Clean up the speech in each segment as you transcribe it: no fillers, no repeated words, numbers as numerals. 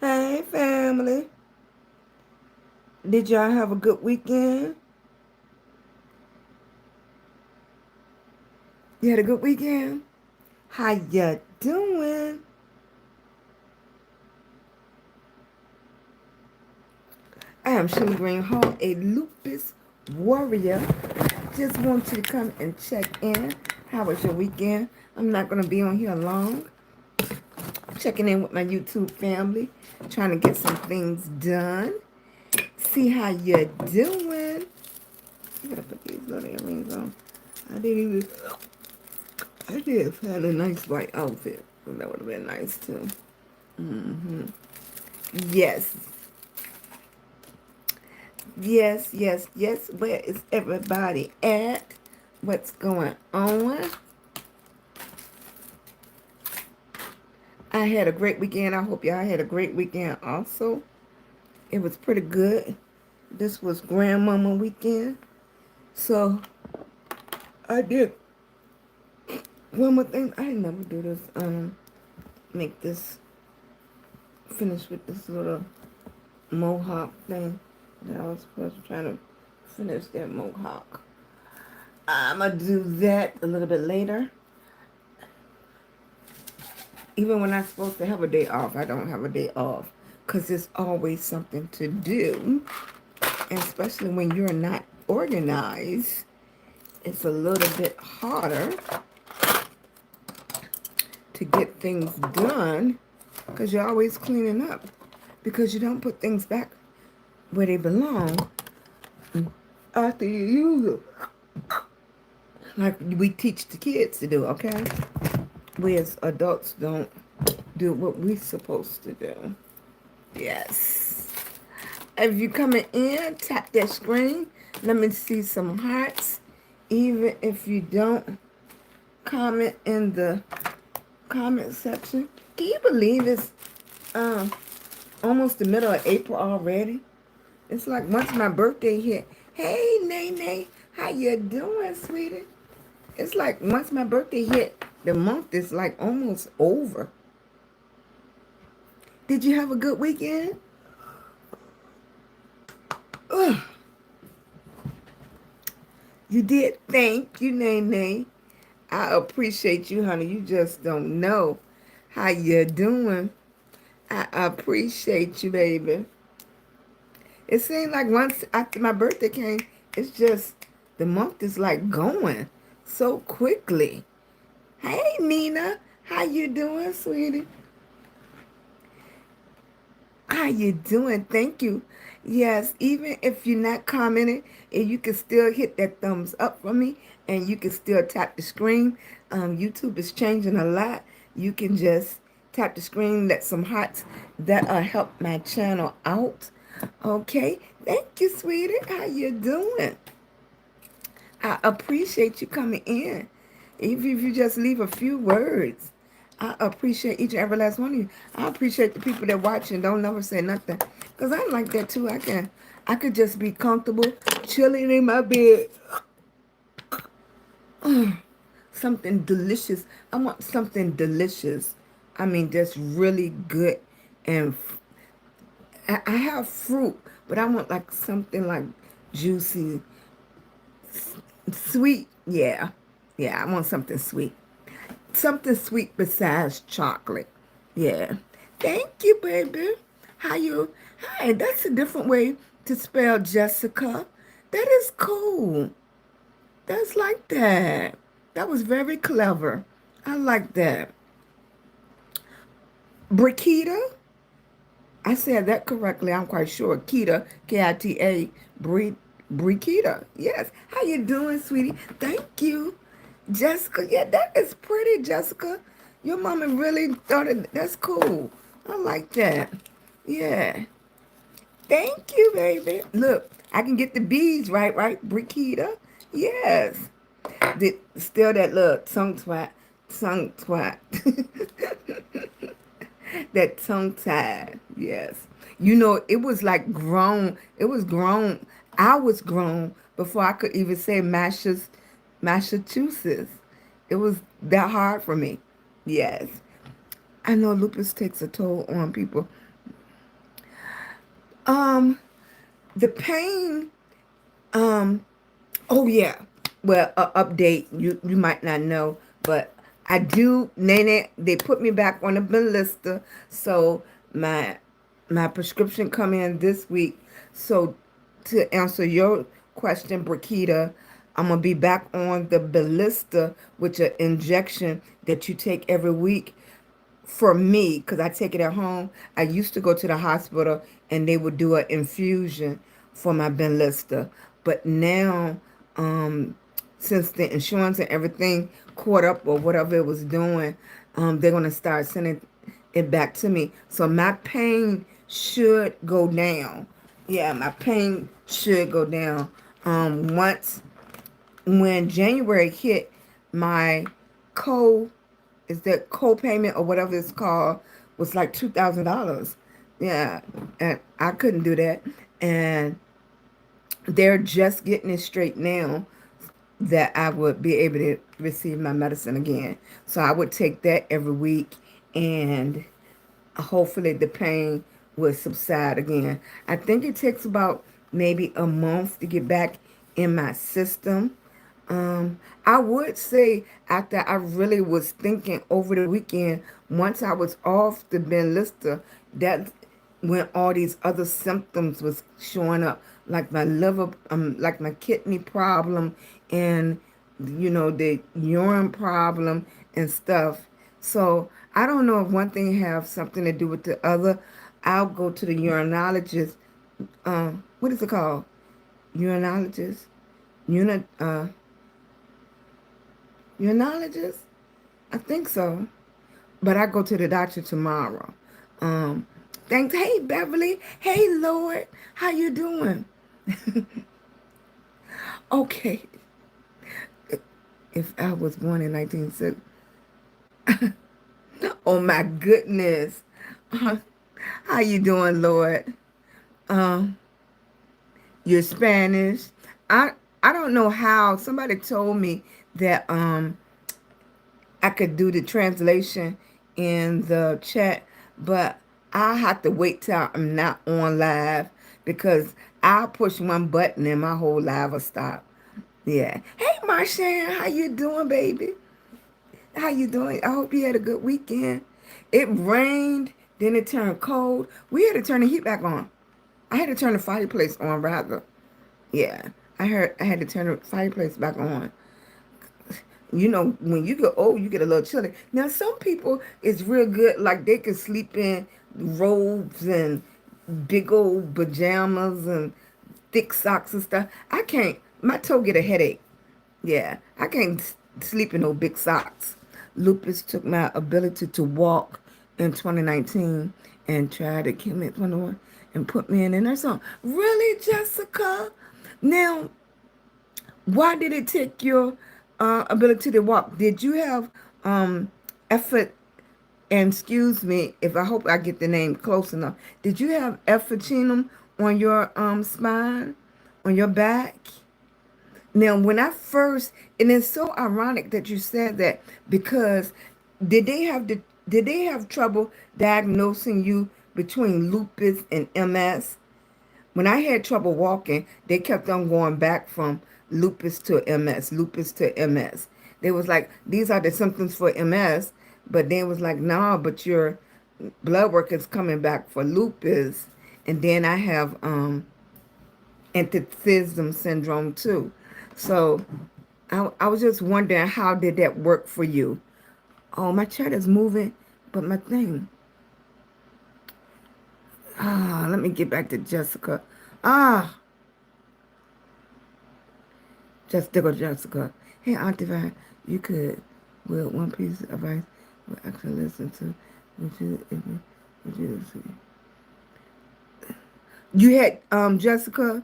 Hey, family. Did y'all have a good weekend? You had a good weekend? How ya doing? I am Shimmy Green Hall, a lupus warrior. Just want you to come and check in. How was your weekend? I'm not going to be on here long. Checking in with my YouTube family. Trying to get some things done. See how you're doing. I gotta put these little earrings on. I did have had a nice white outfit. That would have been nice too. Yes. Yes, yes, yes. Where is everybody at? What's going on? I had a great weekend. I hope y'all had a great weekend also. It was pretty good. This was grandmama weekend. So I did one more thing. I never do this. Make this finish with this little mohawk thing that I was supposed to try to finish that mohawk. I'm gonna do that a little bit later. Even when I'm supposed to have a day off, I don't have a day off because there's always something to do. And especially when you're not organized, it's a little bit harder to get things done because you're always cleaning up because you don't put things back where they belong after you use them. Like we teach the kids to do, okay? We as adults don't do what we're supposed to do. Yes. If you're coming in, tap that screen. Let me see some hearts. Even if you don't comment in the comment section. Can you believe it's almost the middle of April already? It's like once my birthday hit. Hey, Nene, how you doing, sweetie? It's like once my birthday hit, the month is like almost over. Did you have a good weekend? Ugh. You did. Thank you, Nene. I appreciate you, honey. You just don't know how you doing. I appreciate you, baby. It seemed like once after my birthday came, it's just the month is like going so quickly. Hey, Nina. How you doing, sweetie? How you doing? Thank you. Yes, even if you're not commenting, and you can still hit that thumbs up for me, and you can still tap the screen. YouTube is changing a lot. You can just tap the screen, let some hearts that'll help my channel out. Okay, thank you, sweetie. How you doing? I appreciate you coming in. Even if you just leave a few words, I appreciate each and every last one of you. I appreciate the people that watch and don't never say nothing. Because I'm like that too. I could just be comfortable, chilling in my bed. Something delicious. I want something delicious. I mean, just really good. And I have fruit, but I want like something like juicy, sweet. Yeah. Yeah, I want something sweet. Something sweet besides chocolate. Yeah. Thank you, baby. How you? Hey, that's a different way to spell Jessica. That is cool. That's like that. That was very clever. I like that. Brakita? I said that correctly. I'm quite sure. Kita, Kita, Brikita. Yes. How you doing, sweetie? Thank you, Jessica. Yeah, that is pretty, Jessica. Your mama really thought it. That's cool. I like that. Yeah. Thank you, baby. Look, I can get the B's right, right, Brikita. Yes. Still that little tongue twat. That tongue tied. Yes. You know, it was like grown. It was grown. I was grown before I could even say Massachusetts. It was that hard for me. Yes. I know lupus takes a toll on people. Um, the pain, um, oh yeah. Well, update, you might not know, but I do, Nene, they put me back on the Ballista, so my prescription come in this week. So to answer your question, Brakita, I'm gonna be back on the Ballista, which is an injection that you take every week for me, because I take it at home. I used to go to the hospital and they would do an infusion for my Benlysta. But now, since the insurance and everything caught up or whatever it was doing, they're going to start sending it back to me. So my pain should go down. Yeah, my pain should go down. Once, when January hit, my co is that co-payment or whatever it's called was like $2,000. Yeah, and I couldn't do that. And they're just getting it straight now that I would be able to receive my medicine again. So I would take that every week, and hopefully the pain will subside again. I think it takes about maybe a month to get back in my system. I would say after I really was thinking over the weekend, once I was off the Benlysta, that when all these other symptoms was showing up, like my liver, like my kidney problem, and the urine problem and stuff. So I don't know if one thing have something to do with the other. I'll go to the urinologist. What is it called? Urinologist. Uni, uh, Urologist? I think so. But I go to the doctor tomorrow. Um, Thanks. Hey, Beverly. Hey, Lord. How you doing? Okay. If I was born in 1960. Oh, my goodness. How you doing, Lord? Um, you're Spanish. I I don't know how. Somebody told me that I could do the translation in the chat, but I have to wait till I'm not on live because I'll push one button and my whole live will stop. Yeah. Hey, Marshan, how you doing, baby? How you doing? I hope you had a good weekend. It rained, then it turned cold. We had to turn the heat back on. I had to turn the fireplace on, rather. Yeah. I had to turn the fireplace back on. When you get old, you get a little chilly. Now, some people, it's real good, like they can sleep in robes and big old pajamas and thick socks and stuff. I can't. My toe get a headache. Yeah, I can't sleep in no big socks. Lupus took my ability to walk in 2019 and tried to kill me at 21 and put me in a nursing home. Really, Jessica? Now, why did it take your ability to walk? Did you have effort? And excuse me if I hope I get the name close enough. Did you have effertinum on your spine, on your back? Now, when I first, and it's so ironic that you said that because did they have trouble diagnosing you between lupus and MS? When I had trouble walking, they kept on going back from lupus to MS, lupus to MS. They was like, these are the symptoms for MS, but they was like, nah, but your blood work is coming back for lupus. And then I have antithyrism syndrome too. So I was just wondering, how did that work for you? Oh, my chat is moving, but my thing. Let me get back to Jessica. Ah, Jessica. Hey, Aunt Divine, you could, with one piece of advice, would actually listen to, would you, would you, you had, Jessica,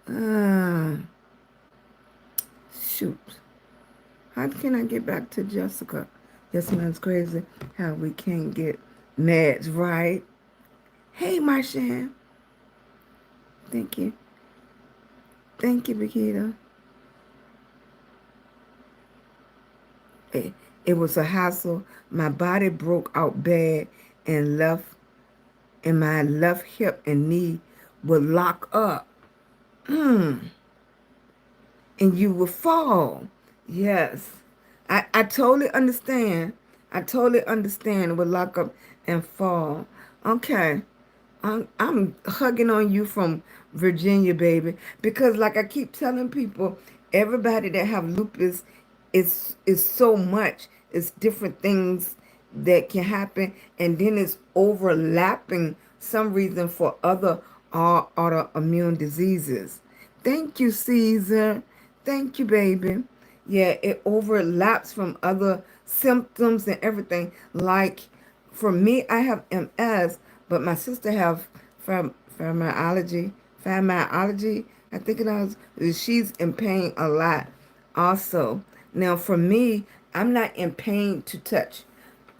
uh, shoot. How can I get back to Jessica? This man's crazy how we can't get meds right. Hey, Marshan. Thank you. Thank you, Bikita. It, it was a hassle. My body broke out bad and my left hip and knee would lock up. And you would fall. Yes. I totally understand. I totally understand. It would lock up and fall. Okay. I'm hugging on you from Virginia, baby, because like I keep telling people, everybody that have lupus is so much. It's different things that can happen, and then it's overlapping some reason for other autoimmune diseases. Thank you, Caesar. Thank you, baby. Yeah, it overlaps from other symptoms and everything. Like for me, I have MS, but my sister have fibromyalgia. Fibromyalgia, I think it is. She's in pain a lot, also. Now for me, I'm not in pain to touch.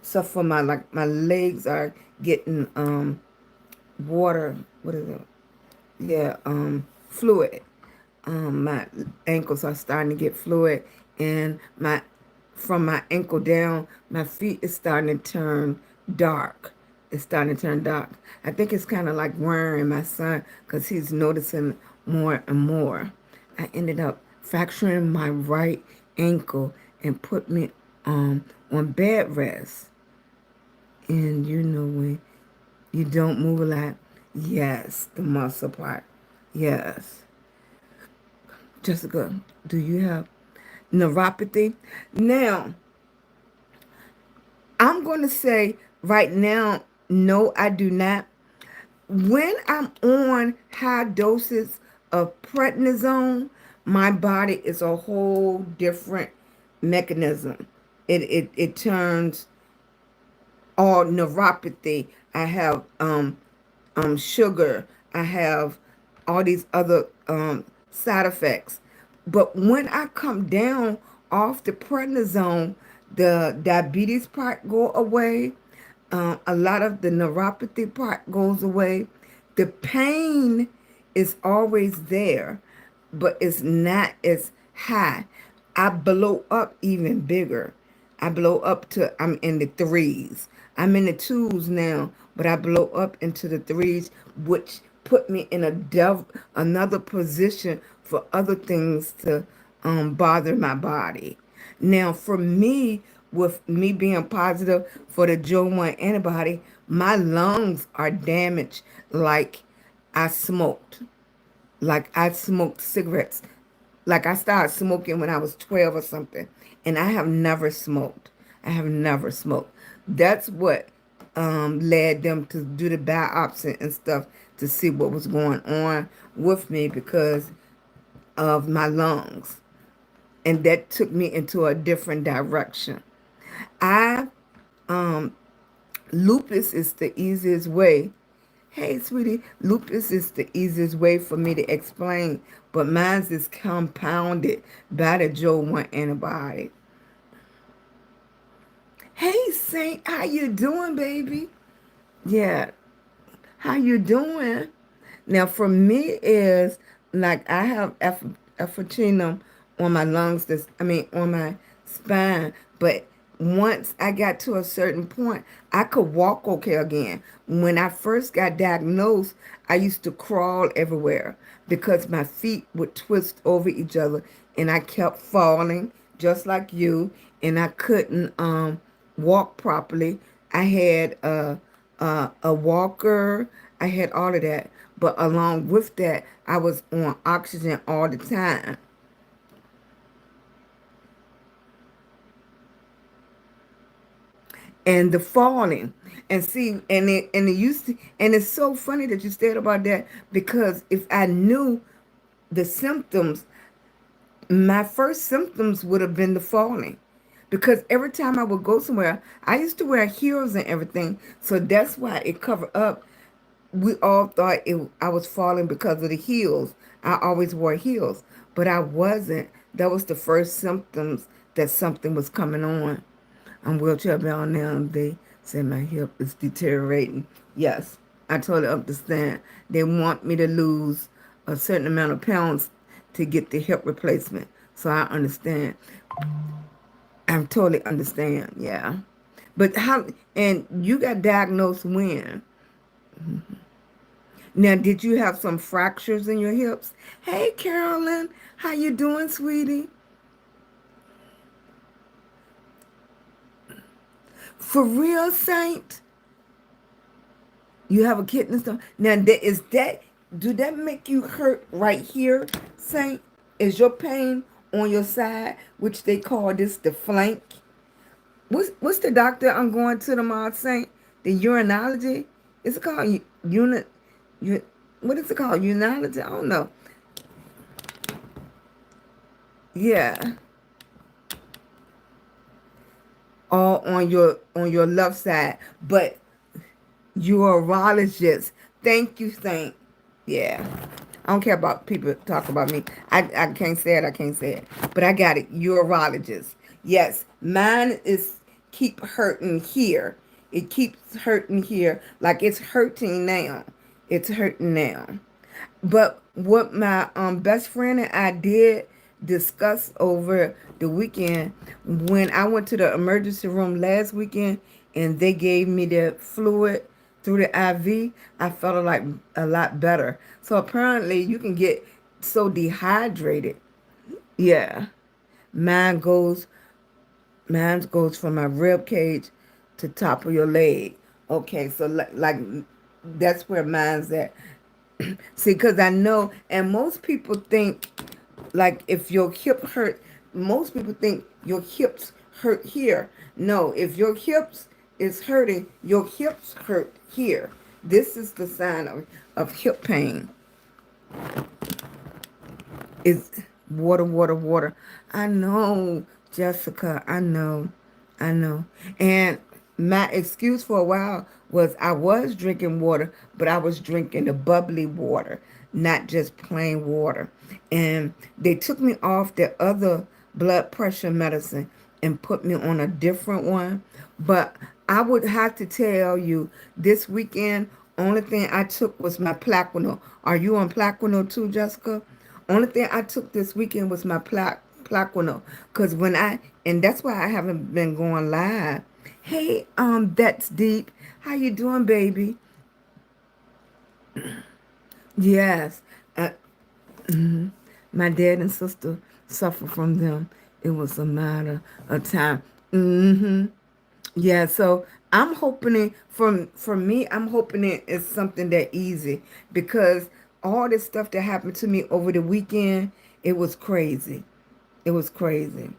So for my legs are getting water. What is it? Yeah, fluid. My ankles are starting to get fluid, and from my ankle down, my feet is starting to turn dark. It's starting to turn dark. I think it's kind of like worrying my son because he's noticing more and more. I ended up fracturing my right ankle and put me on bed rest. And you know when you don't move a lot, yes, the muscle part, yes. Jessica, do you have neuropathy? Now, I'm going to say right now, no, I do not. When I'm on high doses of prednisone, my body is a whole different mechanism. It turns all neuropathy. I have sugar. I have all these other side effects. But when I come down off the prednisone, the diabetes part go away. A lot of the neuropathy part goes away. The pain is always there, but it's not as high. I blow up even bigger. I blow up to, I'm in the threes. I'm in the twos now, but I blow up into the threes, which put me in another position for other things to bother my body. Now, for me, with me being positive for the Jo-1 antibody, my lungs are damaged like I smoked. Like I smoked cigarettes. Like I started smoking when I was 12 or something. And I have never smoked. I have never smoked. That's what led them to do the biopsy and stuff to see what was going on with me because of my lungs. And that took me into a different direction. I lupus is the easiest way. Hey, sweetie, lupus is the easiest way for me to explain, but mine is compounded by the Jo-1 antibody. Hey, Saint, how you doing, baby? Yeah, how you doing? Now, for me, is like I have effertinum on my lungs. On my spine. But once I got to a certain point, I could walk okay again. When I first got diagnosed, I used to crawl everywhere because my feet would twist over each other, and I kept falling just like you, and I couldn't walk properly. I had a walker. I had all of that. But along with that, I was on oxygen all the time. And the falling. And see, and it used to, and it's so funny that you said about that, because if I knew the symptoms, my first symptoms would have been the falling. Because every time I would go somewhere, I used to wear heels and everything, so that's why it covered up. We all thought I was falling because of the heels. I always wore heels, but I wasn't. That was the first symptoms that something was coming on. I'm wheelchair bound now. They say my hip is deteriorating. Yes, I totally understand. They want me to lose a certain amount of pounds to get the hip replacement. So I understand. I totally understand. Yeah. But how, and you got diagnosed when? Now, did you have some fractures in your hips? Hey, Carolyn, how you doing, sweetie? For real, Saint? You have a kidney stone. Now, is that, do that make you hurt right here, Saint? Is your pain on your side, which they call this the flank? What's the doctor I'm going to tomorrow, Saint? The urinology? Is it called unit? What is it called? Urinology? I don't know. Yeah. All on your left side, but urologist. Thank you, Saint. Yeah. I don't care about people talk about me. I can't say it. I can't say it. But I got it. Urologist. Yes. Mine is keep hurting here. It keeps hurting here. Like it's hurting now. It's hurting now. But what my best friend and I did discuss over the weekend, when I went to the emergency room last weekend and they gave me the fluid through the IV, I felt like a lot better. So apparently you can get so dehydrated. Yeah. Mine goes Mine goes from my rib cage to top of your leg. Okay, so like that's where mine's at. See, because I know, and most people think, like, if your hip hurt, most people think your hips hurt here. No, if your hips is hurting, your hips hurt here. This is the sign of hip pain. Is water, water, water. I know, Jessica. I know. I know. And my excuse for a while was I was drinking water, but I was drinking the bubbly water, not just plain water. And they took me off the other blood pressure medicine and put me on a different one. But I would have to tell you, this weekend, only thing I took was my Plaquenil. Are you on Plaquenil too, Jessica? Only thing I took this weekend was my Plaquenil. Because and that's why I haven't been going live. Hey, that's deep. How you doing, baby? Yes. Uh, my dad and sister suffer from them. It was a matter of time. Yeah, so I'm hoping it for me, I'm hoping it is something that easy, because all this stuff that happened to me over the weekend, it was crazy. It was crazy.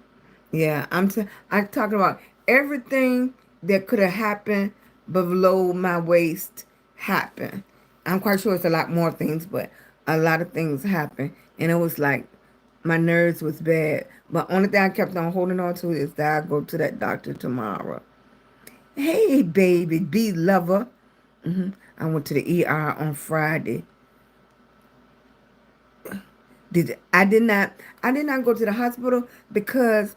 Yeah, I'm talking about everything that could have happened below my waist happened. I'm quite sure it's a lot more things, but a lot of things happened, and it was like my nerves was bad. But only thing I kept on holding on to is that I go to that doctor tomorrow. Hey, baby, be lover. I went to the ER on Friday. I did not go to the hospital because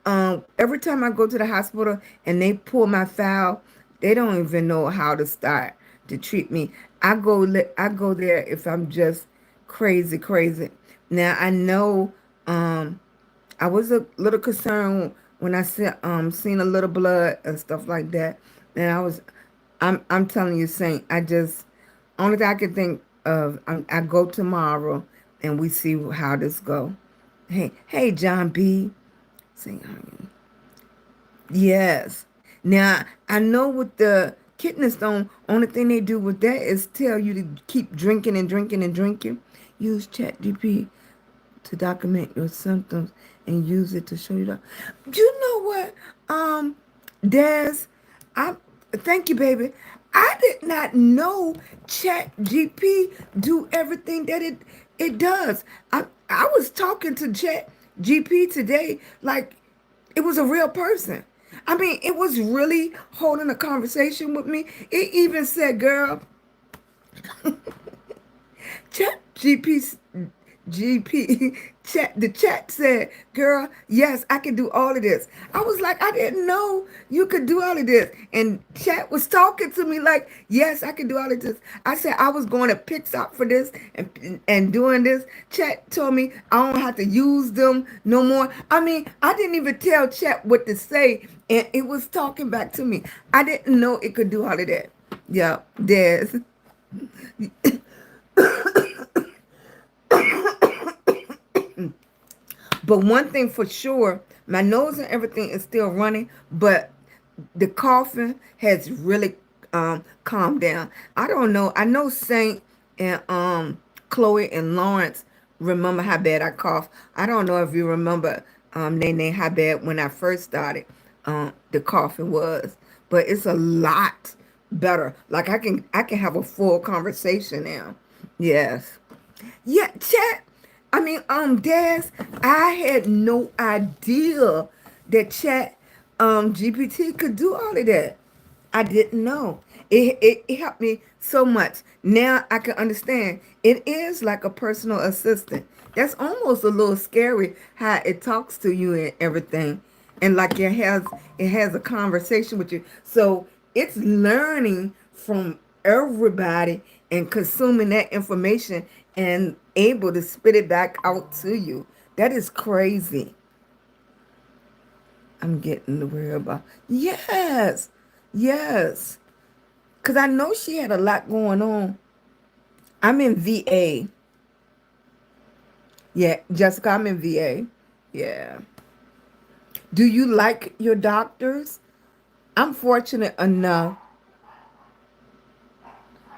every time I go to the hospital and they pull my file, they don't even know how to start to treat me. I go there if I'm just crazy, crazy. Now I know I was a little concerned when I seen a little blood and stuff like that. And I'm telling you, Saint, I just, only thing I can think of, I go tomorrow and we see how this go. Hey, John B. Saint, yes. Now I know with the kidney stone, only thing they do with that is tell you to keep drinking and drinking and drinking. Use ChatGPT to document your symptoms and use it to show you the. You know what, Des, I Thank you, baby. I did not know Chat GP do everything that it does. I was talking to Chat GP today like it was a real person. I mean, it was really holding a conversation with me. It even said, girl, Chat GP chat the chat said, girl, yes, I can do all of this. I was like, I didn't know you could do all of this. And chat was talking to me like, yes, I can do all of this. I said I was going to Pixar for this and doing this. Chat told me I don't have to use them no more. I mean, I didn't even tell chat what to say, and it was talking back to me. I didn't know it could do all of that. Yeah, Des. But one thing for sure, my nose and everything is still running, but the coughing has really calmed down. I don't know. I know Saint and Chloe and Lawrence remember how bad I cough. I don't know if you remember Nene how bad when I first started the coughing was, but it's a lot better. Like I can have a full conversation now. Yes. Yeah, chat. I mean, Des, I had no idea that chat GPT could do all of that. I didn't know. It helped me so much. Now I can understand. It is like a personal assistant. That's almost a little scary how it talks to you and everything. And like it has a conversation with you. So it's learning from everybody and consuming that information and able to spit it back out to you. That is crazy. I'm getting the word about. Yes. Yes. Because I know she had a lot going on. I'm in VA. Yeah, Jessica, I'm in VA. Yeah. Do you like your doctors? I'm fortunate enough.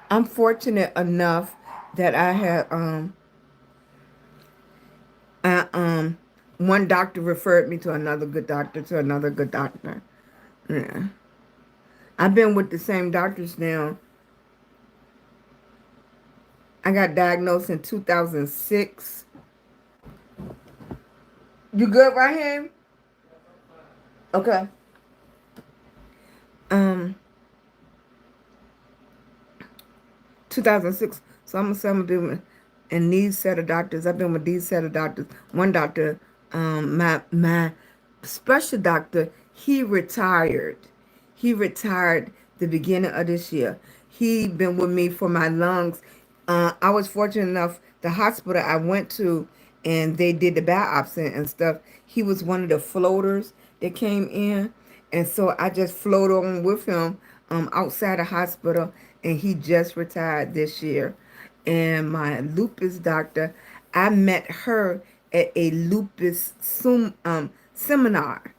I'm fortunate enough that I had I, one doctor referred me to another good doctor to another good doctor. Yeah. I've been with the same doctors now. I got diagnosed in 2006. You good right here? Okay. Um, 2006. So I'm gonna say I'm gonna be in these set of doctors. I've been with these set of doctors. One doctor, my special doctor, he retired. He retired the beginning of this year. He been with me for my lungs. I was fortunate enough. The hospital I went to, and they did the biopsy and stuff. He was one of the floaters that came in, and so I just floated on with him outside the hospital, and he just retired this year. And my lupus doctor, I met her at a lupus seminar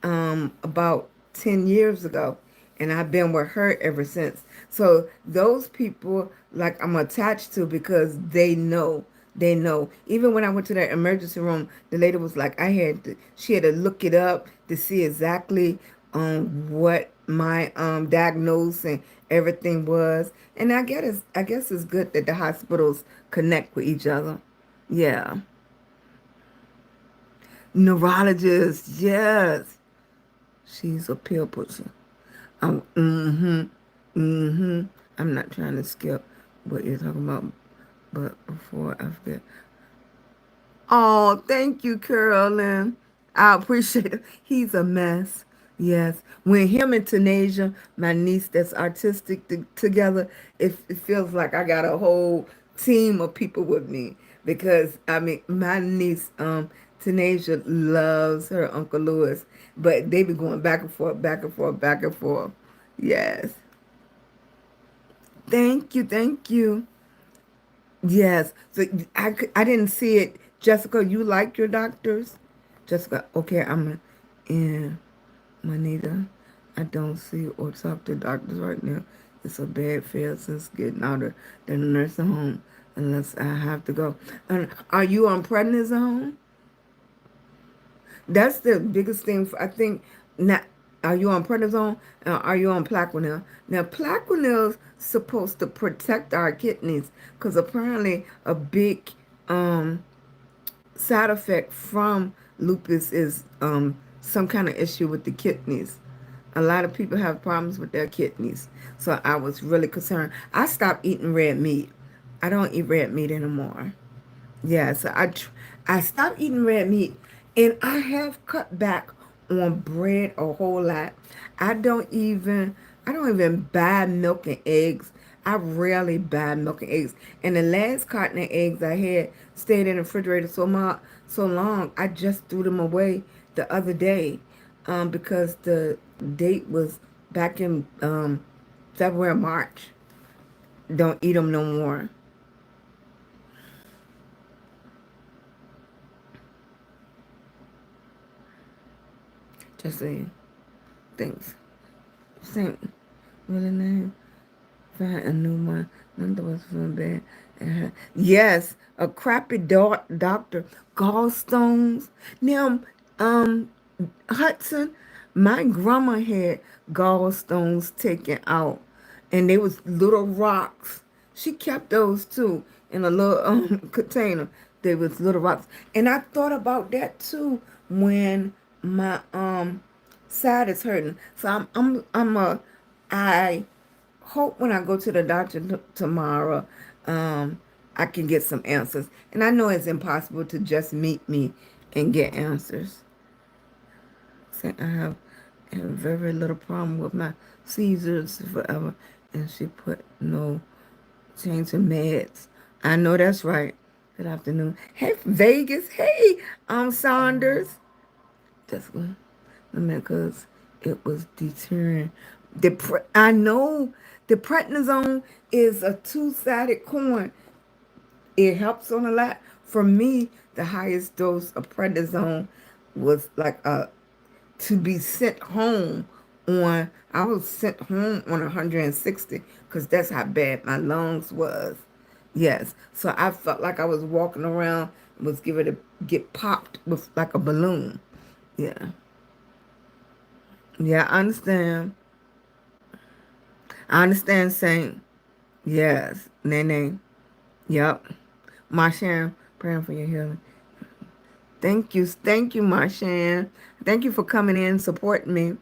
about 10 years ago, and I've been with her ever since. So those people, like, I'm attached to because they know. Even when I went to that emergency room, the lady was like, she had to look it up to see exactly what my diagnosis and everything was. And I guess it's good that the hospitals connect with each other. Yeah. Neurologist, yes. She's a pill pusher. Mm-hmm. Mm-hmm. I'm not trying to skip what you're talking about, but before I forget. Oh, thank you, Carolyn. I appreciate it. He's a mess. Yes. When him and Tanasia, my niece that's artistic together, it feels like I got a whole team of people with me. Because I mean my niece, Tanasia loves her Uncle Lewis. But they be going back and forth, back and forth, back and forth. Yes. Thank you, thank you. Yes. So I didn't see it. Jessica, you like your doctors? Jessica, okay, I'm in Manita. I don't see or talk to doctors right now. It's a bad feel since getting out of the nursing home unless I have to go. And are you on prednisone? That's the biggest thing. I think not. Are you on prednisone? Are you on Plaquenil? Now, Plaquenil's supposed to protect our kidneys because apparently a big side effect from lupus is some kind of issue with the kidneys. A lot of people have problems with their kidneys. So I was really concerned. I stopped eating red meat. I don't eat red meat anymore. Yeah, so I stopped eating red meat, and I have cut back on bread a whole lot. I don't even I don't even buy milk and eggs. I rarely buy milk and eggs. And the last carton of eggs I had stayed in the refrigerator so long, I just threw them away the other day, because the date was back in February, March. Don't eat them no more. Just saying. Thanks. Same. Really name. Find a new one. None of us feeling bad. Yes, a crappy doctor. Gallstones. Now, um, Hudson, my grandma had gallstones taken out, and they was little rocks. She kept those too in a little container. They was little rocks, and I thought about that too when my side is hurting. So I hope when I go to the doctor tomorrow, I can get some answers. And I know it's impossible to just meet me and get answers. Say I have a very little problem with my seizures forever, and she put no change in meds. I know that's right. Good afternoon. Hey, Vegas. Hey, Saunders. That's good. Because it was deterring. I know the prednisone is a two-sided coin. It helps on a lot. For me, the highest dose of prednisone was like to be sent home on. I was sent home on 160 because that's how bad my lungs was. Yes, so I felt like I was walking around and was given to get popped with like a balloon. Yeah. Yeah, I understand. I understand saying yes, Nene. Yep. Marshan, praying for your healing. Thank you, Marshan. Thank you for coming in, supporting me.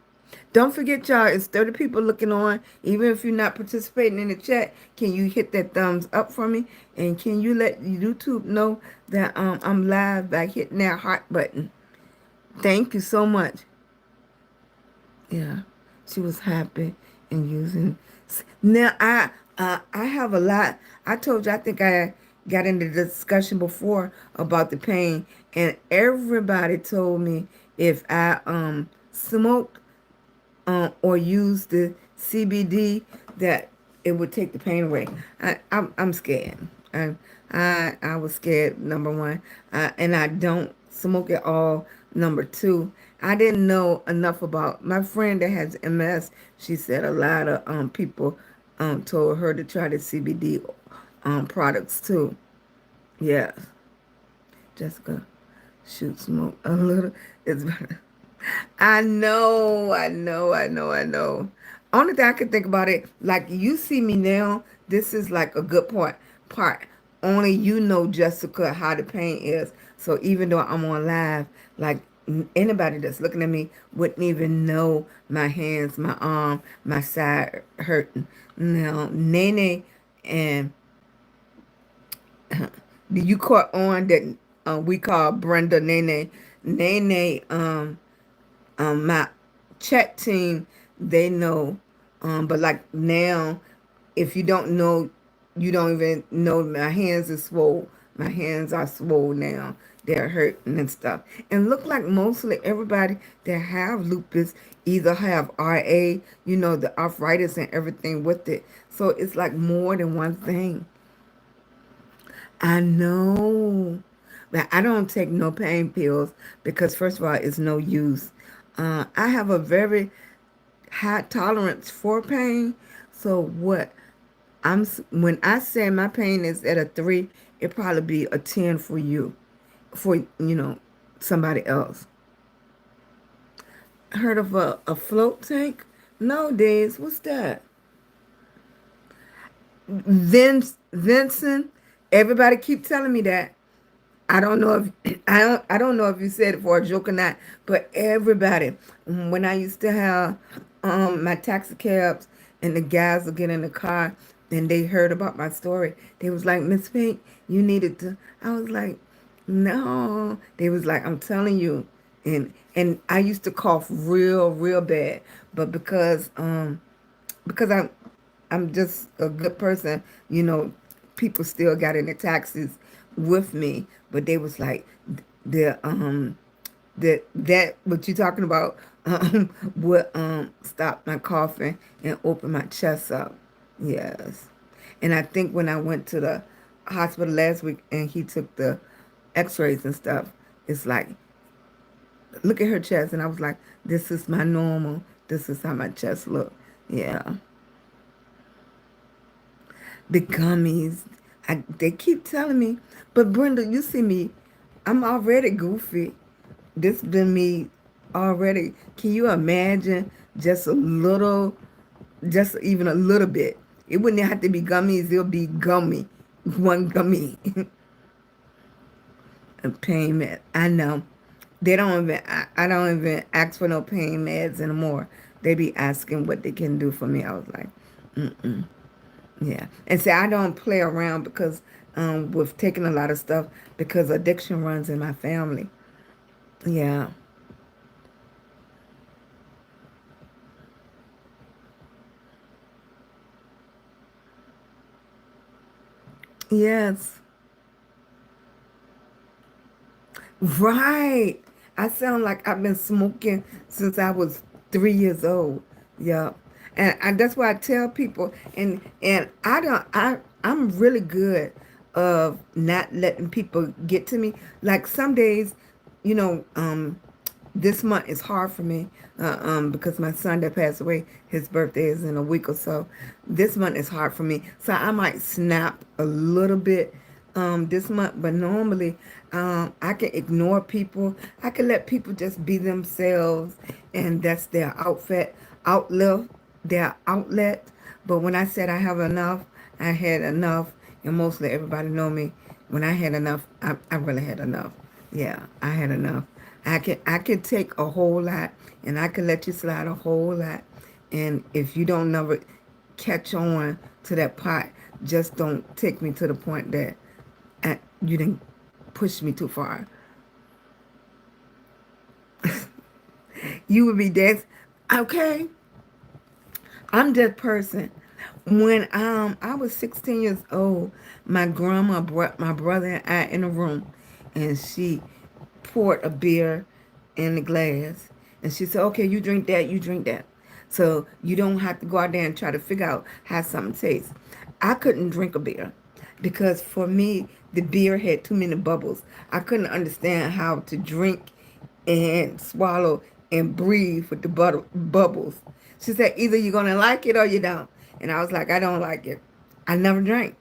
Don't forget, y'all, it's 30 people looking on. Even if you're not participating in the chat, can you hit that thumbs up for me? And can you let YouTube know that I'm live by hitting that heart button? Thank you so much. Yeah, she was happy and using. Now I have a lot. I told you I think I got into the discussion before about the pain, and everybody told me if I smoked or used the CBD that it would take the pain away. I'm scared. I was scared. Number one, and I don't smoke at all. Number two, I didn't know enough about my friend that has MS. She said a lot of people told her to try the CBD products too. Yes, Jessica, shoot smoke a little. It's better. I know. Only thing I can think about it, like you see me now, this is like a good part. Only you know, Jessica, how the pain is. So even though I'm on live, like anybody that's looking at me wouldn't even know my hands, my arm, my side hurting. Now, Nene and you caught on that we call Brenda Nene. Nene, my chat team, they know. But like now, if you don't know, you don't even know my hands are swole. My hands are swole now. They're hurting and stuff. And look like mostly everybody that have lupus either have RA, the arthritis and everything with it. So it's like more than one thing. I know. But I don't take no pain pills because first of all, it's no use. I have a very high tolerance for pain. So when I say my pain is at a 3, it probably be a 10 for you, for somebody else. Heard of a float tank? Nowadays, what's that? Vincent. Everybody keep telling me that. I don't know if I don't know if you said it for a joke or not, but everybody, when I used to have my taxi cabs and the guys would get in the car and they heard about my story, they was like, Miss Pink, you needed to. I was like, no. They was like, I'm telling you, and I used to cough real bad, but because I'm just a good person, people still got in the taxis with me, but they was like the that what you talking about would stop my coughing and open my chest up. Yes. And I think when I went to the hospital last week and he took the x-rays and stuff, it's like, look at her chest, and I was like, this is my normal, this is how my chest look. Yeah. The gummies. They keep telling me, but Brenda, you see me, I'm already goofy. This been me already. Can you imagine just a little, just even a little bit? It wouldn't have to be gummies, it'll be gummy. One gummy. A pain med. I know. They don't even, I don't even ask for no pain meds anymore. They be asking what they can do for me. I was like, yeah. And see, I don't play around because with taking a lot of stuff because addiction runs in my family. Yeah. Yes. Right. I sound like I've been smoking since I was 3 years old. Yeah. And that's why I tell people and I'm really good of not letting people get to me. Like some days, you know, this month is hard for me because my son that passed away, his birthday is in a week or so. This month is hard for me, so I might snap a little bit this month. But normally, I can ignore people. I can let people just be themselves, and that's their outlet, their outlet. But when I said I have enough, I had enough, and mostly everybody know me. When I had enough, I really had enough. Yeah, I had enough. I can take a whole lot, and I can let you slide a whole lot. And if you don't never catch on to that pot, just don't take me to the point that you didn't push me too far. You would be dead. Okay, I'm that person. When I was 16 years old, my grandma brought my brother and I in a room, and she poured a beer in the glass, and she said, "Okay, you drink that, you drink that." So you don't have to go out there and try to figure out how something tastes. I couldn't drink a beer because for me, the beer had too many bubbles. I couldn't understand how to drink and swallow and breathe with the bubbles. She said, either you're going to like it or you don't. And I was like, I don't like it. I never drank.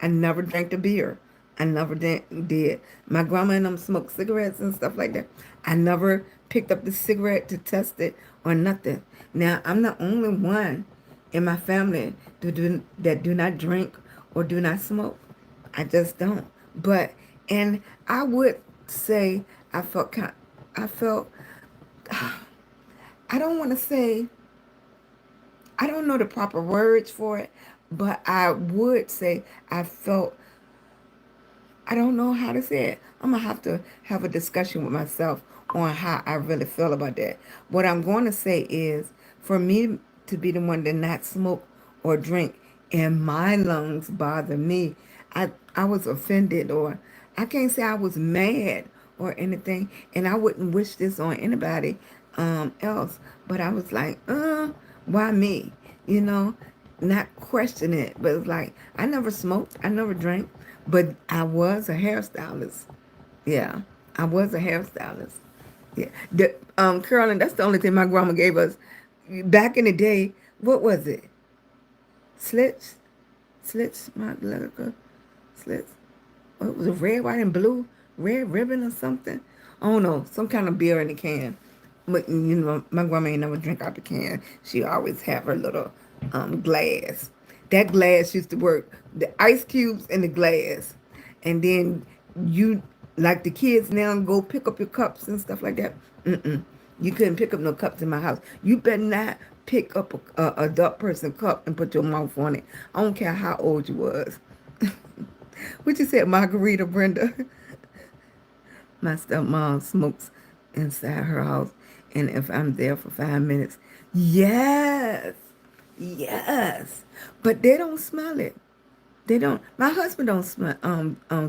I never drank the beer. I never did. My grandma and them smoked cigarettes and stuff like that. I never picked up the cigarette to test it or nothing. Now, I'm the only one in my family that do not drink or do not smoke. I just don't. But, and I would say I felt, I don't want to say, I don't know the proper words for it, but I would say I felt, I don't know how to say it. I'm going to have a discussion with myself on how I really feel about that. What I'm going to say is for me to be the one to not smoke or drink and my lungs bother me, I was offended, or I can't say I was mad or anything, and I wouldn't wish this on anybody else, but I was like, why me? You know, not question it, but it's like I never smoked, I never drank, but I was a hairstylist. Yeah, I was a hairstylist. Yeah, Carolyn, that's the only thing my grandma gave us back in the day. What was it? Slits, slits, my little slits. What was it? Red, white, and blue, red ribbon or something. I don't know, some kind of beer in the can. But my grandma ain't never drink out the can. She always have her little glass. That glass used to work. The ice cubes in the glass, and then you like the kids now go pick up your cups and stuff like that. Mm-mm. You couldn't pick up no cups in my house. You better not pick up a adult person cup and put your mouth on it. I don't care how old you was. What you said, Margarita, Brenda? My stepmom smokes inside her house, and if I'm there for 5 minutes, yes, yes, but they don't smell it. They don't. My husband don't smell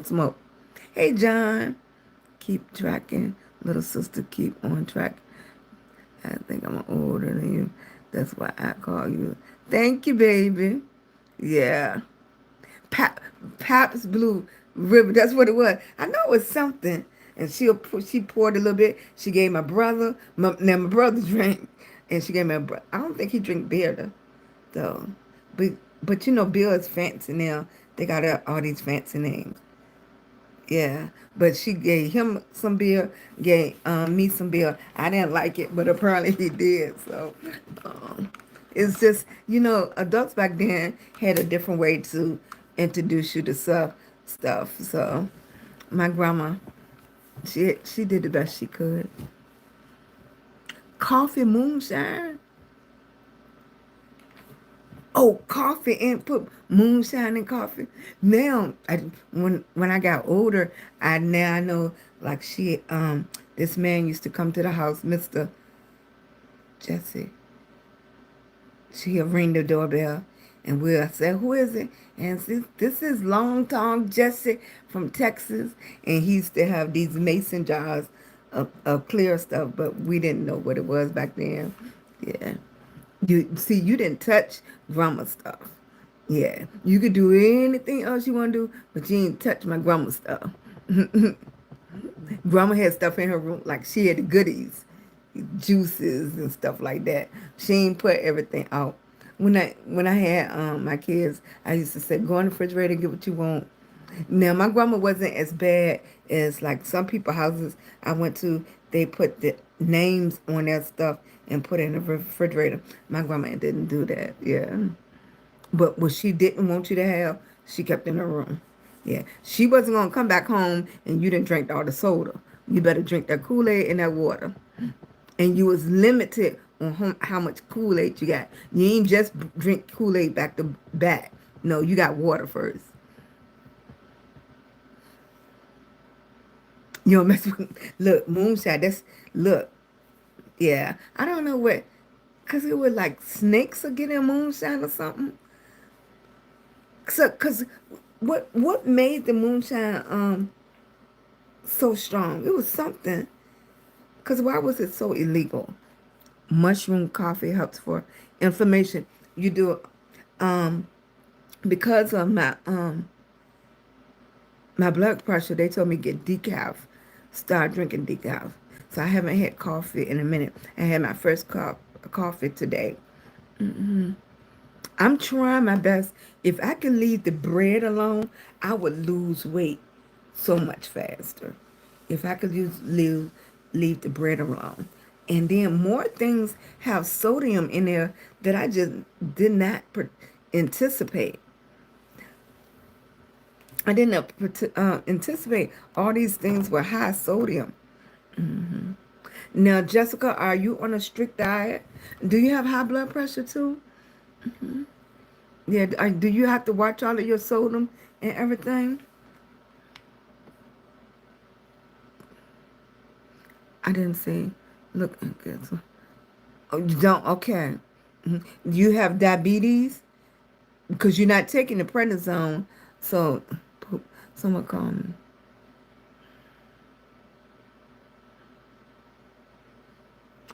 smoke. Hey, John, keep tracking. Little sister, keep on track. I think I'm older than you. That's why I call you. Thank you, baby. Yeah. Pap's Blue River. That's what it was. I know it was something. And she poured a little bit. She gave my brother. Now my brother drank, and she gave me a. I don't think he drink beer though. But beer is fancy now. They got all these fancy names. Yeah, but she gave him some beer, gave me some beer. I didn't like it, but apparently he did. So um, it's just, adults back then had a different way to introduce you to stuff. So my grandma, she did the best she could. Coffee moonshine. Oh, coffee and put moonshine in coffee. Now, when I got older, I know like this man used to come to the house, Mr. Jesse. She'll ring the doorbell, and we'll say, "Who is it?" And this is Long Tom Jesse from Texas, and he used to have these mason jars of clear stuff, but we didn't know what it was back then. Yeah. You didn't touch grandma stuff. Yeah, you could do anything else you want to do, but you ain't touch my grandma stuff. Grandma had stuff in her room, like she had the goodies, juices and stuff like that. She ain't put everything out. When I had my kids, I used to say, go in the refrigerator and get what you want. Now my grandma wasn't as bad as like some people houses I went to. They put the names on their stuff and put it in the refrigerator. My grandma didn't do that. Yeah, but what she didn't want you to have, she kept in her room. Yeah, she wasn't gonna come back home and you didn't drink all the soda. You better drink that Kool-Aid and that water. And you was limited on how much Kool-Aid you got. You ain't just drink Kool-Aid back to back. No, you got water first. You don't mess with, look, moonshine, look, yeah. I don't know because it was like snakes are getting moonshine or something. Because what made the moonshine so strong? It was something. Because why was it so illegal? Mushroom coffee helps for inflammation. You do um because of my blood pressure, they told me get decaf. Start drinking decaf. So I haven't had coffee in a minute. I had my first cup of coffee today. I'm trying my best. If I could leave the bread alone, I would lose weight so much faster. If I could leave the bread alone. And then more things have sodium in there that I just did not anticipate. I didn't anticipate all these things were high sodium. Now, Jessica, are you on a strict diet? Do you have high blood pressure too? Yeah. Do you have to watch all of your sodium and everything? I didn't see. Look, okay. Oh, you don't? Okay. You have diabetes because you're not taking the prednisone. So, someone call me.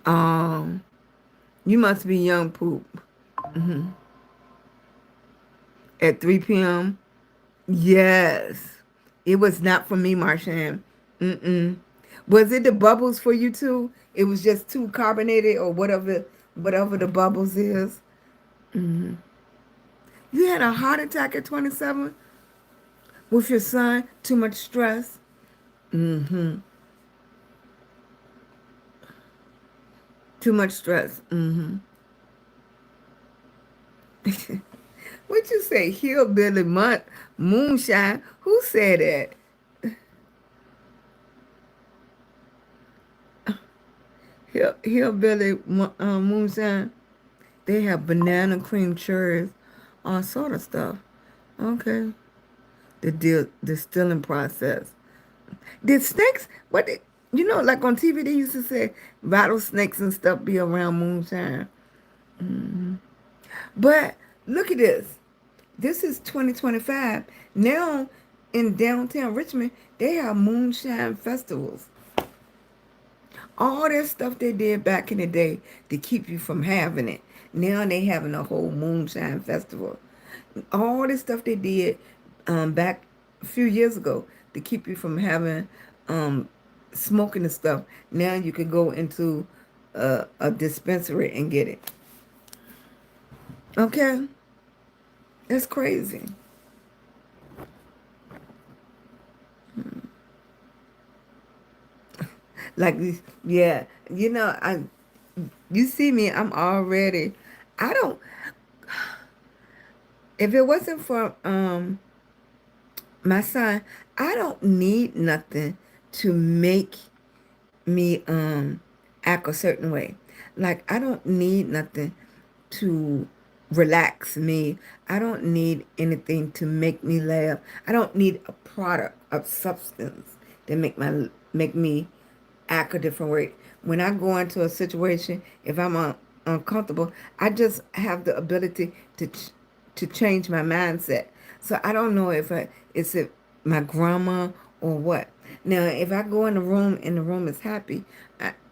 Um, you must be young poop. At 3 p.m. Yes. It was not for me, Marshan. Mm-mm. Was it the bubbles for you too? It was just too carbonated or whatever the bubbles is. You had a heart attack at 27 with your son, too much stress. Mm-hmm. Too much stress. What you say? Hillbilly moonshine? Who said that? Hillbilly moonshine? They have banana cream cherries, all sort of stuff. Okay. The distilling process. Did snakes? Like on TV, they used to say rattlesnakes and stuff be around moonshine. But look at this. This is 2025. Now in downtown Richmond, they have moonshine festivals. All that stuff they did back in the day to keep you from having it. Now they having a whole moonshine festival. All this stuff they did back a few years ago to keep you from having smoking and stuff. Now you can go into a dispensary and get it. Okay? That's crazy. Like this, yeah. You see me, I'm already. I don't. If it wasn't for my son, I don't need nothing to make me act a certain way. Like I don't need nothing to relax me. I don't need anything to make me laugh. I don't need a product of substance that make me act a different way. When I go into a situation, if I'm uncomfortable, I just have the ability to change my mindset. So I don't know if it's my grandma or what. Now, if I go in the room and the room is happy,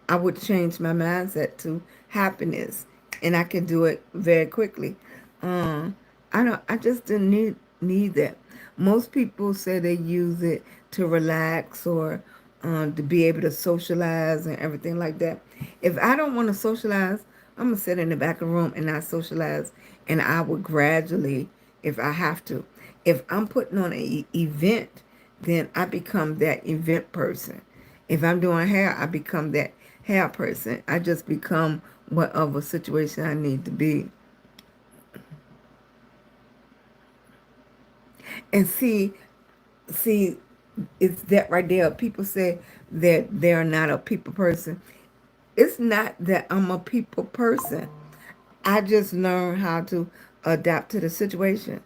I would change my mindset to happiness, and I can do it very quickly. I don't. I just didn't need that. Most people say they use it to relax or to be able to socialize and everything like that. If I don't want to socialize, I'm gonna sit in the back of the room and not socialize, and I would gradually, if I have to. If I'm putting on an event, then I become that event person. If I'm doing hair, I become that hair person. I just become whatever situation I need to be. And see, it's that right there. People say that they're not a people person. It's not that I'm a people person. I just learned how to adapt to the situation.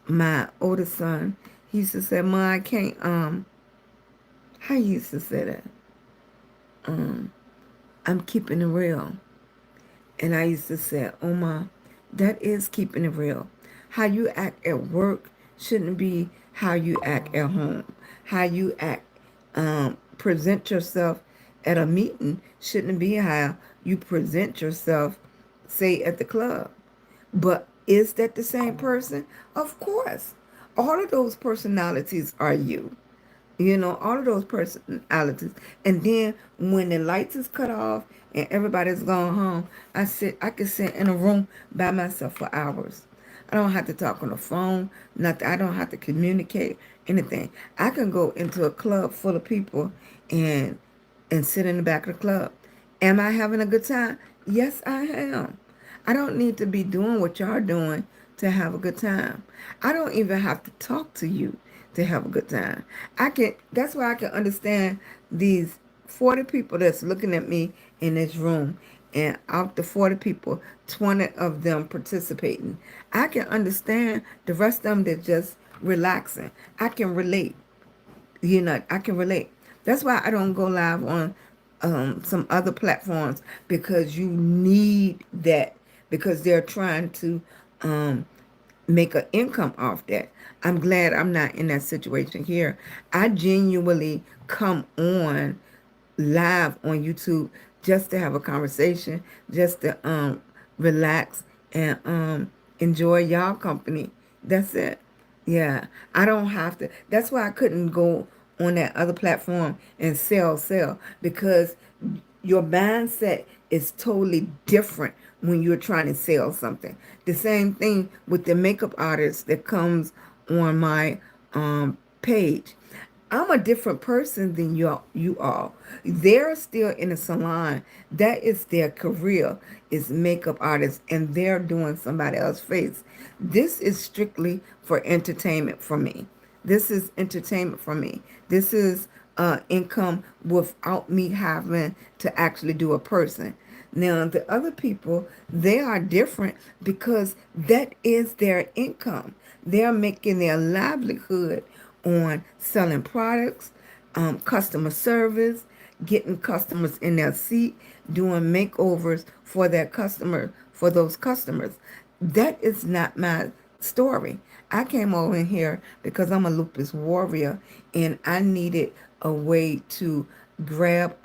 My oldest son, he used to say, "Ma, I can't." How he used to say that? I'm keeping it real. And I used to say, "Oh ma, that is keeping it real. How you act at work shouldn't be how you act at home. How you act, present yourself at a meeting shouldn't be how you present yourself, say, at the club. But is that the same person? Of course. All of those personalities are you. All of those personalities. And then when the lights is cut off and everybody's gone home, I can sit in a room by myself for hours. I don't have to talk on the phone, nothing. I don't have to communicate anything. I can go into a club full of people and sit in the back of the club. Am I having a good time? Yes, I am. I don't need to be doing what y'all doing to have a good time. I don't even have to talk to you to have a good time. That's why I can understand these 40 people that's looking at me in this room, and out the 40 people, 20 of them participating. I can understand the rest of them that just relaxing. I can relate. I can relate. That's why I don't go live on some other platforms, because you need that, because they're trying to make an income off that. I'm glad I'm not in that situation here. I genuinely come on live on YouTube just to have a conversation, just to relax and enjoy y'all company. That's it. Yeah, I don't have to. That's why I couldn't go on that other platform and sell, because your mindset is totally different when you're trying to sell something. The same thing with the makeup artist that comes on my page. I'm a different person than you all. They're still in a salon. That is their career, is makeup artists, and they're doing somebody else's face. This is strictly for entertainment for me. This is entertainment for me. This is income without me having to actually do a person. Now, the other people, they are different because that is their income. They're making their livelihood on selling products, customer service, getting customers in their seat, doing makeovers for their customer, for those customers. That is not my story. I came over in here because I'm a lupus warrior and I needed a way to grab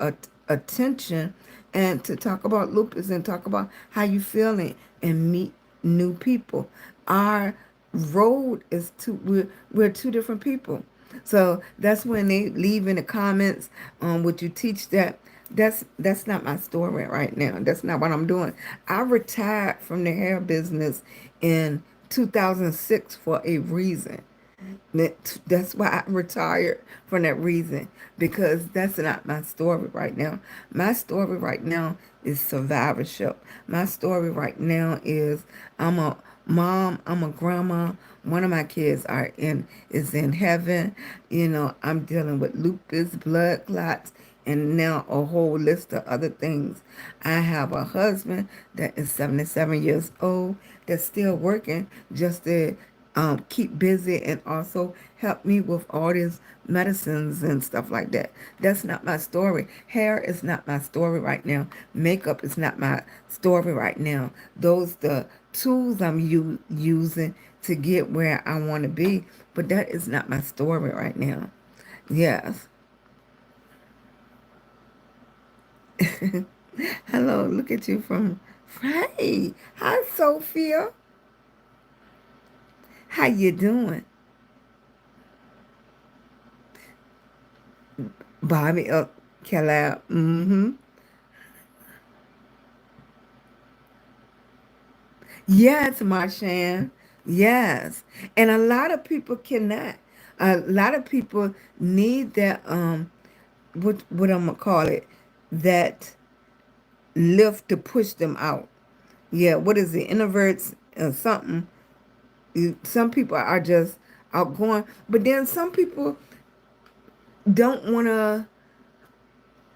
attention and to talk about lupus and talk about how you feeling and meet new people. Our road is two, we're two different people. So that's when they leave in the comments, would you teach that? That's not my story right now. That's not what I'm doing. I retired from the hair business in 2006 for a reason. That's why I retired for that reason, because that's not my story right now. My story right now is survivorship. My story right now is I'm a mom, I'm a grandma. One of my kids is in heaven. I'm dealing with lupus, blood clots, and now a whole list of other things. I have a husband that is 77 years old that's still working just to keep busy and also help me with all these medicines and stuff like that. That's not my story. Hair is not my story right now. Makeup is not my story right now. Those the tools I'm using to get where I want to be, but that is not my story right now. Yes. Hello, look at you from Hey. Hi, Sophia. How you doing? Bobby Kellogg. Mm-hmm. Yes, Marshan. Yes. And a lot of people cannot. A lot of people need that what I'm gonna call it, that lift to push them out. Yeah, what is it? Introverts or something. Some people are just outgoing, but then some people don't wanna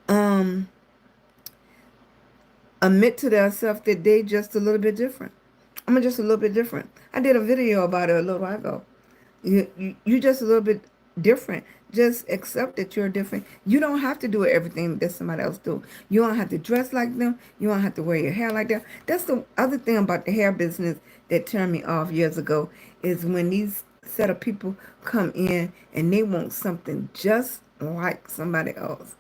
um admit to themselves that they just a little bit different. I'm just a little bit different. I did a video about it a little while ago. You just a little bit different. Just accept that you're different. You don't have to do everything that somebody else do. You don't have to dress like them. You don't have to wear your hair like them. That's the other thing about the hair business that turned me off years ago, is when these set of people come in and they want something just like somebody else.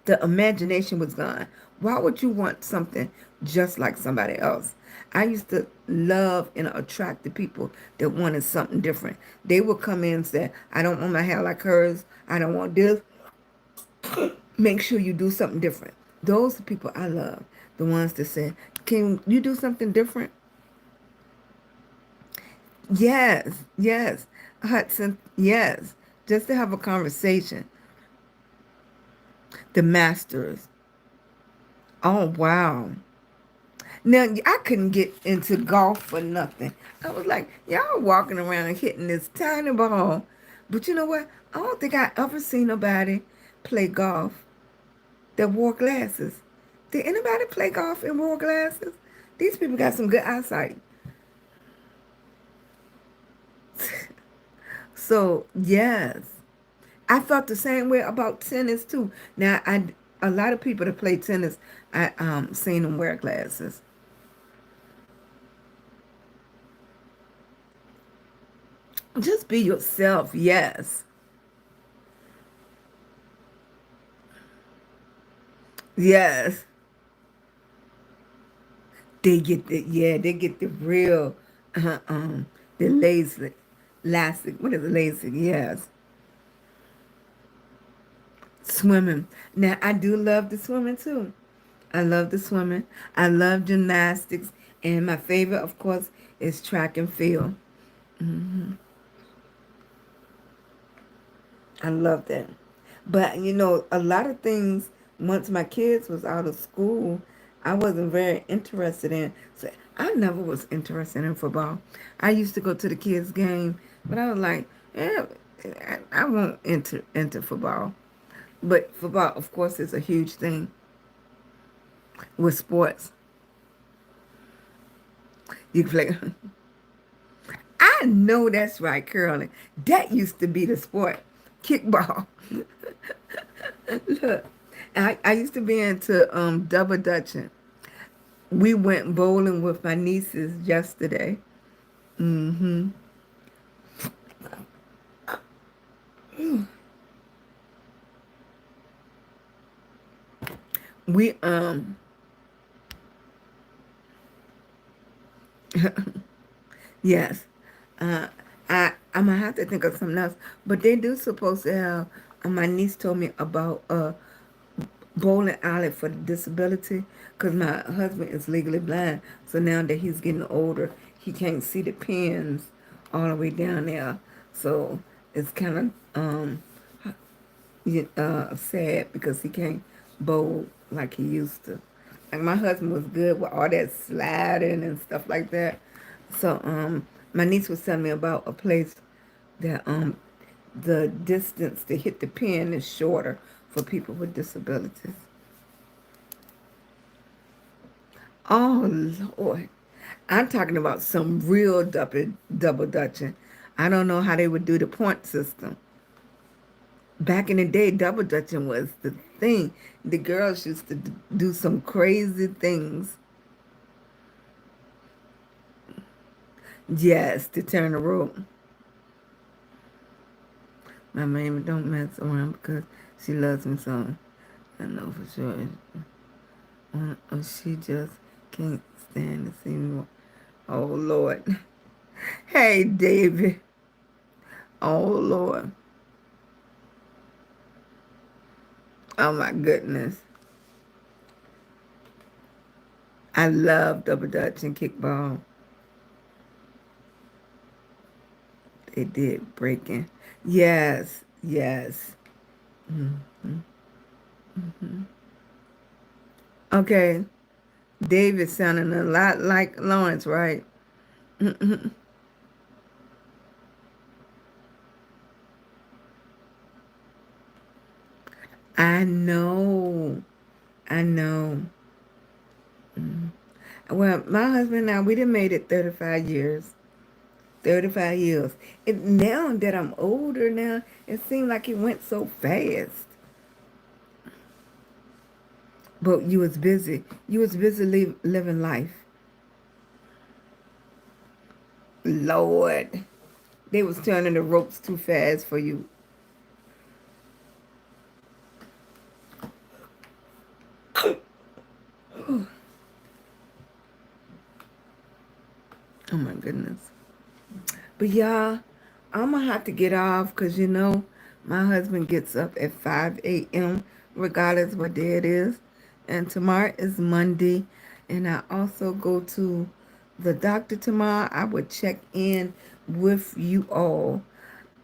The imagination was gone. Why would you want something just like somebody else? I used to love and attract the people that wanted something different. They would come in and say, I don't want my hair like hers. I don't want this. Make sure you do something different. Those are the people I love. The ones that say, can you do something different? Yes, yes. Hudson, yes. Just to have a conversation. The masters. Oh, wow. Now, I couldn't get into golf for nothing. I was like, y'all walking around hitting this tiny ball. But you know what? I don't think I ever seen nobody play golf that wore glasses. Did anybody play golf and wore glasses? These people got some good eyesight. So, yes. I felt the same way about tennis too. Now, a lot of people that play tennis, I seen them wear glasses. Just be yourself. Yes. Yes. They get the real, uh, um, the lazy, elastic. What is it, lazy? Yes, swimming. Now I do love the swimming too. I love the swimming. I love gymnastics, and my favorite, of course, is track and field. I love that. But you know, a lot of things once my kids was out of school, I wasn't very interested in. So I never was interested in football. I used to go to the kids' game, but I was like, yeah, I won't into football. But football, of course, is a huge thing with sports. You can play. I know that's right, curling. That used to be the sport, kickball. Look, I used to be into double dutching. We went bowling with my nieces yesterday. Mm-hmm. We yes. I'm gonna have to think of something else. But they do supposed to have. My niece told me about bowling alley for the disability, because my husband is legally blind. So now that he's getting older, he can't see the pins all the way down there. So it's kind of sad because he can't bowl like he used to. Like my husband was good with all that sliding and stuff like that. So my niece was telling me about a place that the distance to hit the pin is shorter for people with disabilities. Oh Lord, I'm talking about some real double dutching. I don't know how they would do the point system. Back in the day, double dutching was the thing. The girls used to do some crazy things. Yes, to turn the rope. My baby don't mess around because she loves me so. I know for sure. She just can't stand to see me. Oh Lord. Hey David. Oh Lord. Oh my goodness. I love double dutch and kickball. They did breaking. Yes, yes. Okay, David sounding a lot like Lawrence, right? I know. I know. Well, my husband and I, we done made it 35 years. 35 years. And now that I'm older now, it seemed like it went so fast. But you was busy. You was busy living life. Lord. They was turning the ropes too fast for you. Oh my goodness. But y'all, I'm going to have to get off because, you know, my husband gets up at 5 a.m. regardless what day it is. And tomorrow is Monday. And I also go to the doctor tomorrow. I would check in with you all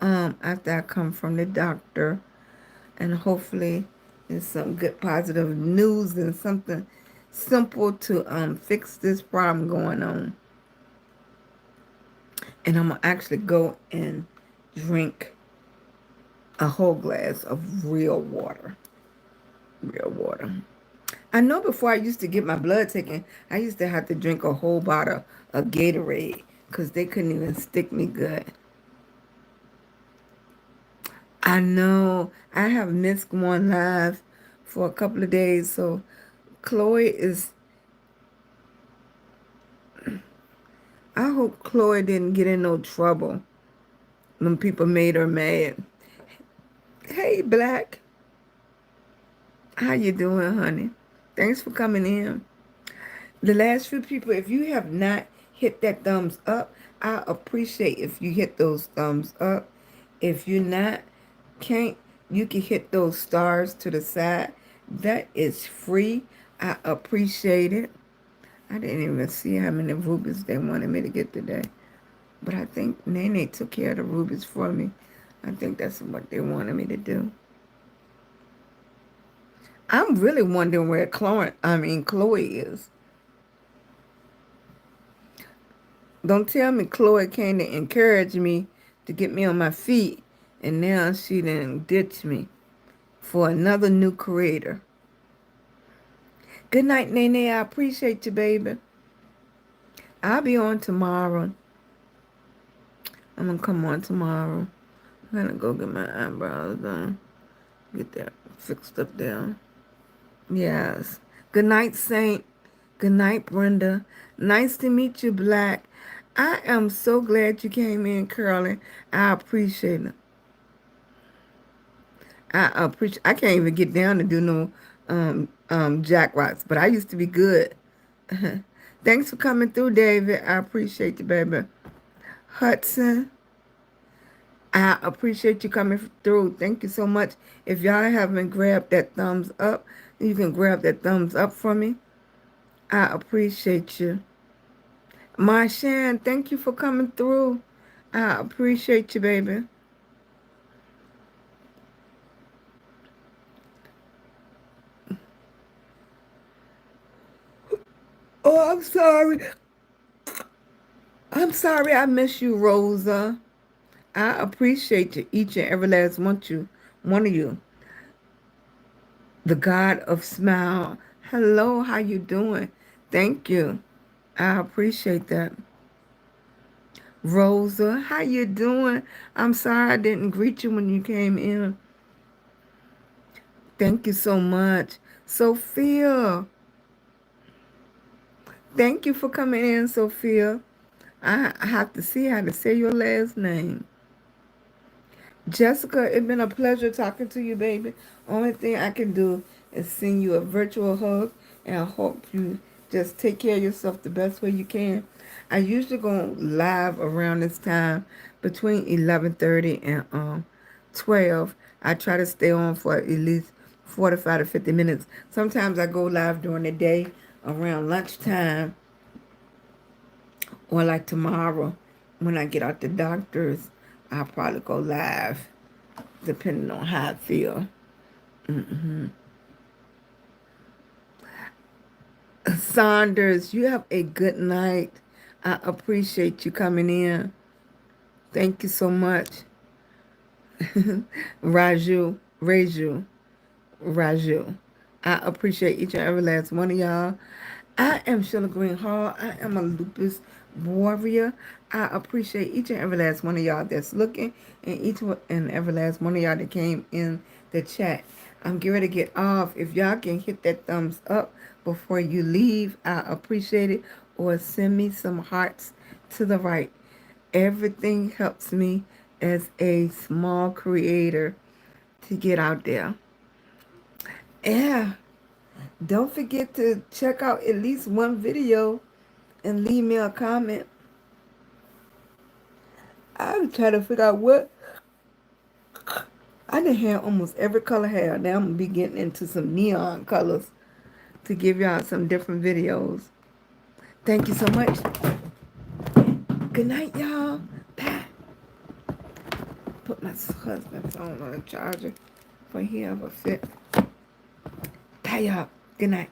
after I come from the doctor. And hopefully there's some good positive news and something simple to fix this problem going on. And I'm going to actually go and drink a whole glass of real water. Real water. I know before I used to get my blood taken, I used to have to drink a whole bottle of Gatorade because they couldn't even stick me good. I know. I have missed one live for a couple of days, so Chloe is... I hope Chloe didn't get in no trouble when people made her mad. Hey, Black. How you doing, honey? Thanks for coming in. The last few people, if you have not hit that thumbs up, I appreciate if you hit those thumbs up. If you're not, can't, you can hit those stars to the side. That is free. I appreciate it. I didn't even see how many rubies they wanted me to get today. But I think Nene took care of the rubies for me. I think that's what they wanted me to do. I'm really wondering where Chloe is. Don't tell me Chloe came to encourage me to get me on my feet, and now she done ditched me for another new creator. Good night, Nene. I appreciate you, baby. I'll be on tomorrow. I'm going to come on tomorrow. I'm going to go get my eyebrows done. Get that fixed up there. Yes. Good night, Saint. Good night, Brenda. Nice to meet you, Black. I am so glad you came in, Curly. I appreciate it. I can't even get down to do no jack rocks, but I used to be good. Thanks for coming through, David. I appreciate you, baby. Hudson, I appreciate you coming through. Thank you so much. If y'all haven't grabbed that thumbs up, you can grab that thumbs up for me. I appreciate you. Marshan, thank you for coming through. I appreciate you, baby. Oh, I'm sorry. I'm sorry I miss you, Rosa. I appreciate you, each and every last one of you. The God of Smile. Hello, how you doing? Thank you. I appreciate that. Rosa, how you doing? I'm sorry I didn't greet you when you came in. Thank you so much. Sophia, thank you for coming in, Sophia. I have to see how to say your last name. Jessica, it's been a pleasure talking to you, baby. Only thing I can do is send you a virtual hug, and I hope you just take care of yourself the best way you can. I usually go live around this time between 11:30 and 12. I try to stay on for at least 45 to 50 minutes. Sometimes I go live during the day around lunchtime, or like tomorrow when I get out the doctors, I'll probably go live depending on how I feel. Saunders, you have a good night. I appreciate you coming in. Thank you so much. Raju. I appreciate each and every last one of y'all. I am Sheila Green Hall. I am a lupus warrior. I appreciate each and every last one of y'all that's looking, and each and every last one of y'all that came in the chat. I'm getting ready to get off. If y'all can hit that thumbs up before you leave, I appreciate it. Or send me some hearts to the right. Everything helps me as a small creator to get out there. Yeah. Don't forget to check out at least one video and leave me a comment. I'm trying to figure out what. I done had almost every color hair. Now I'm going to be getting into some neon colors to give y'all some different videos. Thank you so much. Good night, y'all. Bye. Put my husband's phone on the charger for he have a fit. Bye, y'all. Good night.